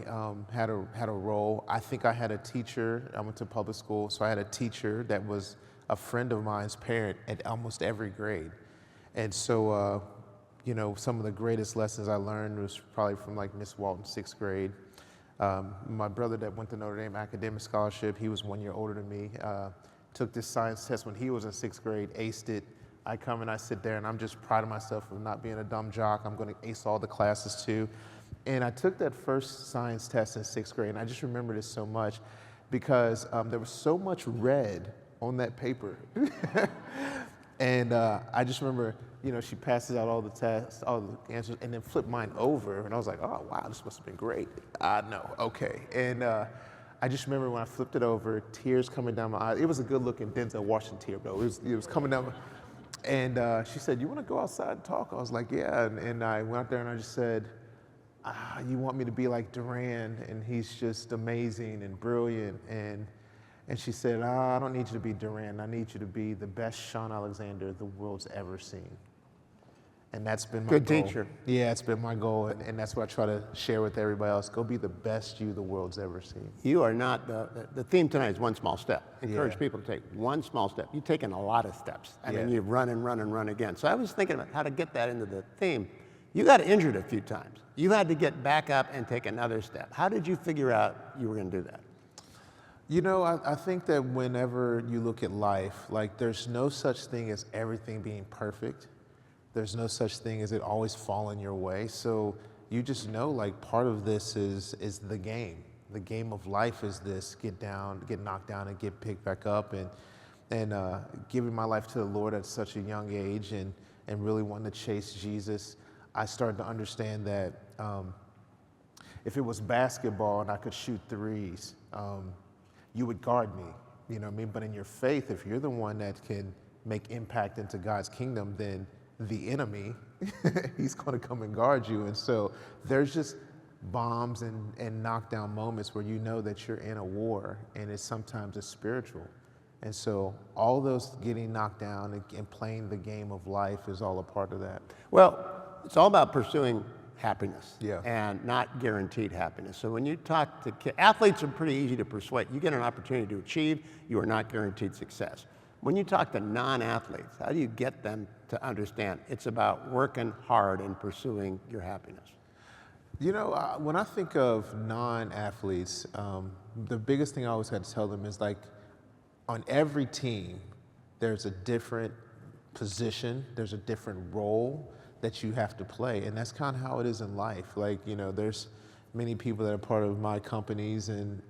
had a role. I think I had a teacher. I went to public school, so I had a teacher that was a friend of mine's parent at almost every grade. And so, you know, some of the greatest lessons I learned was probably from like Miss Walton, 6th grade. My brother that went to Notre Dame academic scholarship, he was 1 year older than me, took this science test when he was in 6th grade, aced it. I come and I sit there and I'm just proud of myself of not being a dumb jock. I'm going to ace all the classes too. And I took that first science test in 6th grade, and I just remember this so much because there was so much red on that paper. And I just remember, you know, she passes out all the tests, all the answers, and then flipped mine over. And I was like, oh, wow, this must have been great. No, okay. And I just remember when I flipped it over, tears coming down my eyes. It was a good-looking Denzel Washington tear, though. It was coming down. And she said, "You want to go outside and talk?" I was like, "Yeah." And I went out there and I just said, "You want me to be like Duran, and he's just amazing and brilliant." And she said, "I don't need you to be Duran. I need you to be the best Shaun Alexander the world's ever seen." And that's been my goal. Good teacher. Yeah, it's been my goal, and that's what I try to share with everybody else. Go be the best you the world's ever seen. You are not, the theme tonight is one small step. Encourage people to take one small step. You've taken a lot of steps. I mean, you've run and run and run again. So I was thinking about how to get that into the theme. You got injured a few times. You had to get back up and take another step. How did you figure out you were going to do that? You know, I think that whenever you look at life, like there's no such thing as everything being perfect. There's no such thing as it always falling your way. So you just know, like, part of this is the game. The game of life is this: get knocked down and get picked back up. And giving my life to the Lord at such a young age and really wanting to chase Jesus, I started to understand that if it was basketball and I could shoot threes, you would guard me. You know what I mean? But in your faith, if you're the one that can make impact into God's kingdom, then the enemy, he's going to come and guard you. And so there's just bombs and knockdown moments where you know that you're in a war, and sometimes it's spiritual. And so all those getting knocked down and playing the game of life is all a part of that. Well, it's all about pursuing happiness and not guaranteed happiness. So when you talk to kids, athletes are pretty easy to persuade. You get an opportunity to achieve, you are not guaranteed success. When you talk to non-athletes, how do you get them to understand it's about working hard and pursuing your happiness? You know, when I think of non-athletes, the biggest thing I always had to tell them is, like, on every team, there's a different position, there's a different role that you have to play, and that's kind of how it is in life. Like, you know, there's many people that are part of my companies, and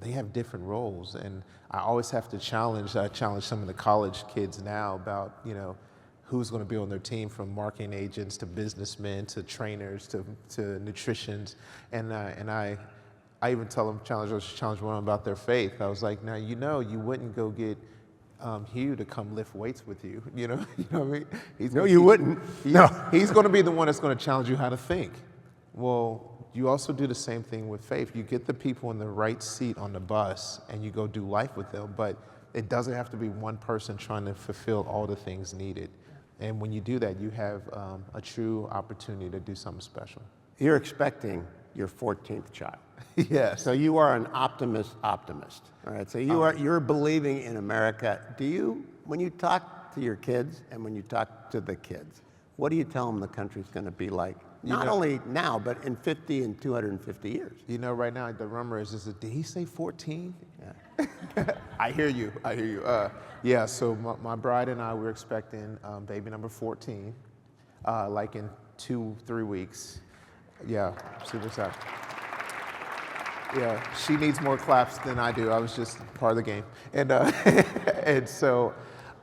they have different roles, and I always have to challenge some of the college kids now about, you know, who's going to be on their team, from marketing agents to businessmen to trainers to nutritionists, and I even tell them, challenge one about their faith. I was like, now, you know, you wouldn't go get Hugh to come lift weights with you, you know what I mean? You wouldn't. He's going to be the one that's going to challenge you how to think. Well, you also do the same thing with faith. You get the people in the right seat on the bus and you go do life with them, but it doesn't have to be one person trying to fulfill all the things needed. And when you do that, you have a true opportunity to do something special. You're expecting your 14th child. Yes. So you are an optimist, all right? So you're believing in America. When you talk to your kids and when you talk to the kids, what do you tell them the country's going to be like? Not only now, but in 50 and 250 years. You know, right now, the rumor is did he say 14? Yeah. I hear you. Yeah, so my bride and I, we're expecting baby number 14, like in 2-3 weeks. Yeah, super excited. Yeah, she needs more claps than I do. I was just part of the game. And, and so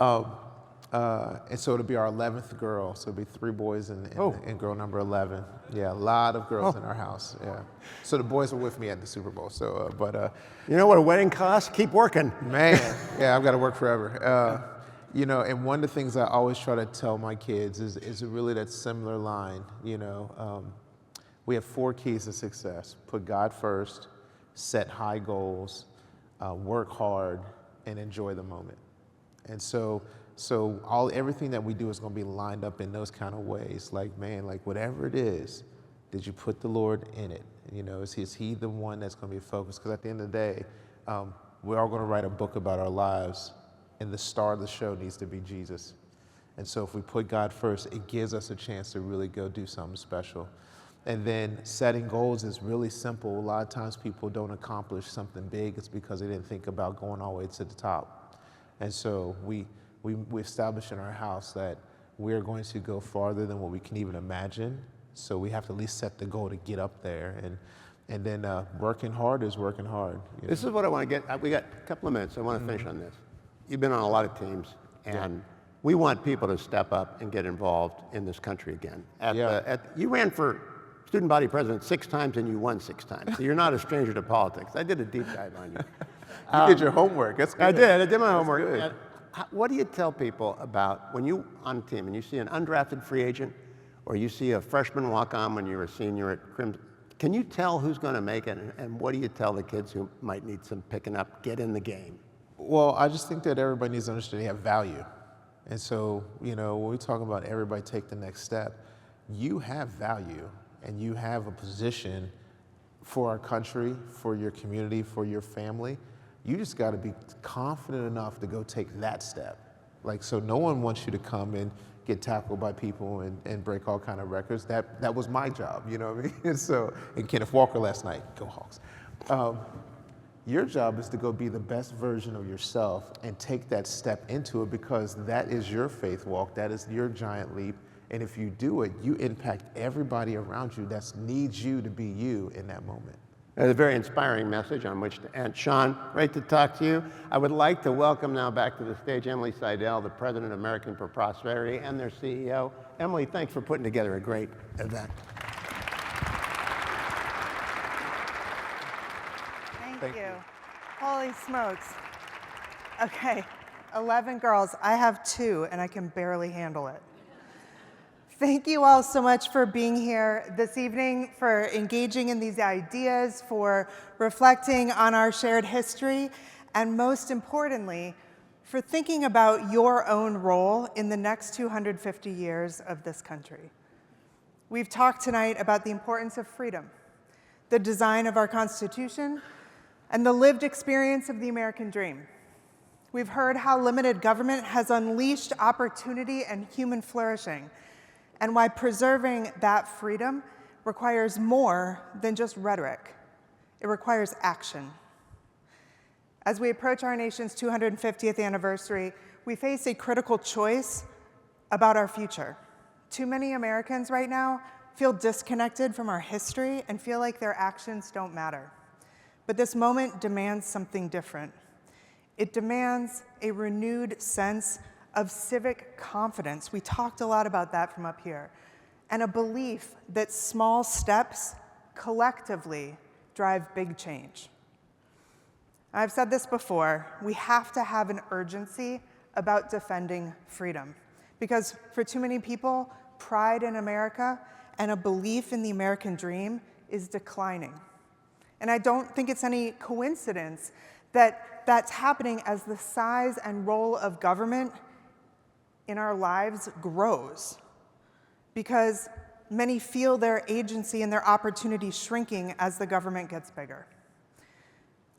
it'll be our 11th girl. So it'll be 3 boys and girl number 11. Yeah, a lot of girls in our house. Yeah. So the boys were with me at the Super Bowl. So, you know what a wedding costs? Keep working. Man, yeah, I've got to work forever. You know, and one of the things I always try to tell my kids is really that similar line. You know, we have 4 keys to success: put God first, set high goals, work hard, and enjoy the moment. And so everything that we do is going to be lined up in those kind of ways. Like, man, like whatever it is, did you put the Lord in it? You know, is he the one that's going to be focused? Because at the end of the day, we're all going to write a book about our lives, and the star of the show needs to be Jesus. And so if we put God first, it gives us a chance to really go do something special. And then setting goals is really simple. A lot of times people don't accomplish something big. It's because they didn't think about going all the way to the top. And so we established in our house that we're going to go farther than what we can even imagine. So we have to at least set the goal to get up there. And then working hard is working hard. This is what I want to get. We got a couple of minutes. I want to finish on this. You've been on a lot of teams, and we want people to step up and get involved in this country again. You ran for student body president 6 times and you won 6 times. So you're not a stranger to politics. I did a deep dive on you. You did your homework. That's good. I did my homework. What do you tell people about when you on a team and you see an undrafted free agent or you see a freshman walk on when you're a senior at Crimson? Can you tell who's going to make it, and what do you tell the kids who might need some picking up, get in the game? Well, I just think that everybody needs to understand they have value. And so, you know, when we talk about everybody take the next step, you have value and you have a position for our country, for your community, for your family. You just got to be confident enough to go take that step. Like, so no one wants you to come and get tackled by people and break all kind of records. That was my job, you know what I mean? And so, and Kenneth Walker last night, go Hawks. Your job is to go be the best version of yourself and take that step into it, because that is your faith walk, that is your giant leap. And if you do it, you impact everybody around you that needs you to be you in that moment. That's a very inspiring message on which to end. Shaun, great to talk to you. I would like to welcome now back to the stage Emily Seidel, the president of American for Prosperity, and their CEO. Emily, thanks for putting together a great event. Thank you. Holy smokes. Okay, 11 girls. I have 2, and I can barely handle it. Thank you all so much for being here this evening, for engaging in these ideas, for reflecting on our shared history, and most importantly, for thinking about your own role in the next 250 years of this country. We've talked tonight about the importance of freedom, the design of our Constitution, and the lived experience of the American dream. We've heard how limited government has unleashed opportunity and human flourishing, and why preserving that freedom requires more than just rhetoric. It requires action. As we approach our nation's 250th anniversary, we face a critical choice about our future. Too many Americans right now feel disconnected from our history and feel like their actions don't matter. But this moment demands something different. It demands a renewed sense of civic confidence. We talked a lot about that from up here. And a belief that small steps collectively drive big change. I've said this before, we have to have an urgency about defending freedom. Because for too many people, pride in America and a belief in the American dream is declining. And I don't think it's any coincidence that that's happening as the size and role of government in our lives grows, because many feel their agency and their opportunity shrinking as the government gets bigger.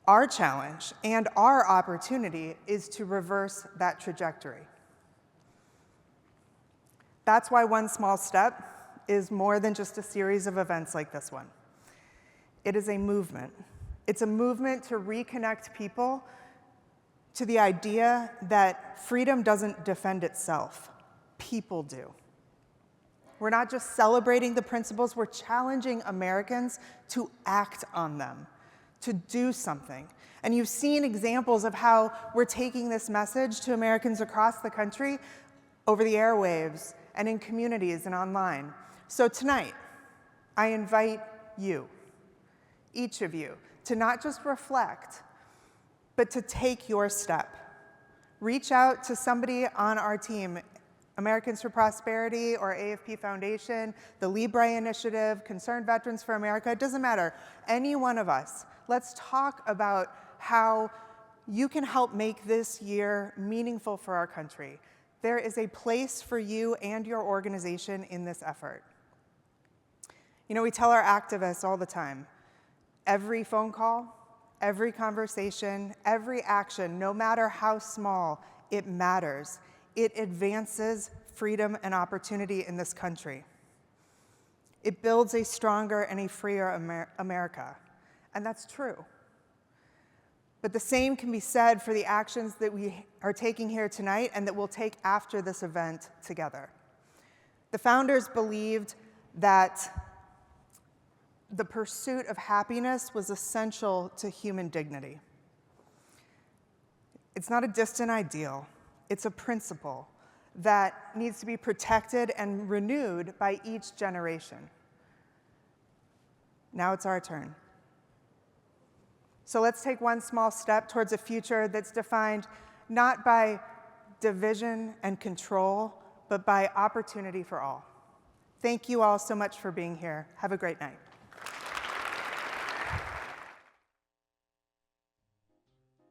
Our challenge and our opportunity is to reverse that trajectory. That's why One Small Step is more than just a series of events like this one. It is a movement. It's a movement to reconnect people to the idea that freedom doesn't defend itself. People do. We're not just celebrating the principles, we're challenging Americans to act on them to do something. And you've seen examples of how we're taking this message to Americans across the country over the airwaves and in communities and online. So tonight, I invite you, each of you, to not just reflect, but to take your step. Reach out to somebody on our team, Americans for Prosperity or AFP Foundation, the Libre Initiative, Concerned Veterans for America, it doesn't matter. Any one of us, let's talk about how you can help make this year meaningful for our country. There is a place for you and your organization in this effort. You know, we tell our activists all the time, every phone call, every conversation, every action, no matter how small, it matters. It advances freedom and opportunity in this country. It builds a stronger and a freer America, and that's true. But the same can be said for the actions that we are taking here tonight and that we'll take after this event together. The founders believed that the pursuit of happiness was essential to human dignity. It's not a distant ideal. It's a principle that needs to be protected and renewed by each generation. Now it's our turn. So let's take one small step towards a future that's defined not by division and control, but by opportunity for all. Thank you all so much for being here. Have a great night.